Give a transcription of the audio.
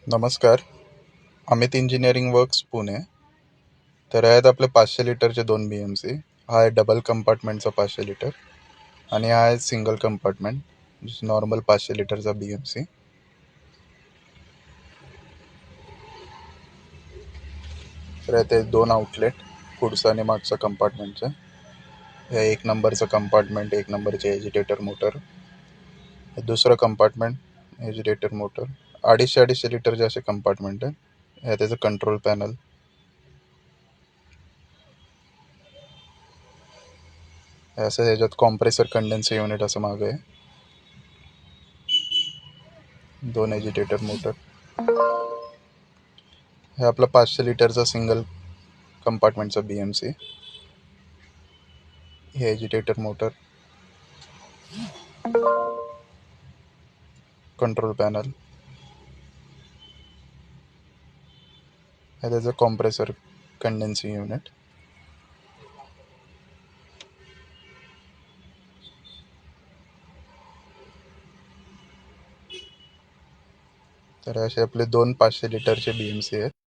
नमस्कार. Amit engineering works Pune. तर आहेत आपले 500 लिटरचे 2 BMC. हा आहे डबल कंपार्टमेंटचा 500 लिटर आणि हा आहे सिंगल कंपार्टमेंट नॉर्मल 500 लिटरचा BMC. तर ते 2 आउटलेट पुढचं आणि मागचं कंपार्टमेंटचं. हे 1 नंबरचं कंपार्टमेंट, 1 नंबरचे एजिटेटर मोटर. हे दुसरं कंपार्टमेंट एजिटेटर मोटर. 250-250 लिटरचे असे कंपार्टमेंट आहे. हे त्याचं कंट्रोल पॅनल. हे असं ह्याच्यात कॉम्प्रेसर कंडेन्सर युनिट असं मागं आहे. 2 एजिटेटर मोटर. हे आपलं 500 लिटरचा सिंगल कंपार्टमेंटचा BMC. हे एजिटेटर मोटर, कंट्रोल पॅनल. हे त्याचं कॉम्प्रेसर कंडेन्सिंग युनिट. तर असे आपले 2 500 लिटरचे BMC आहेत.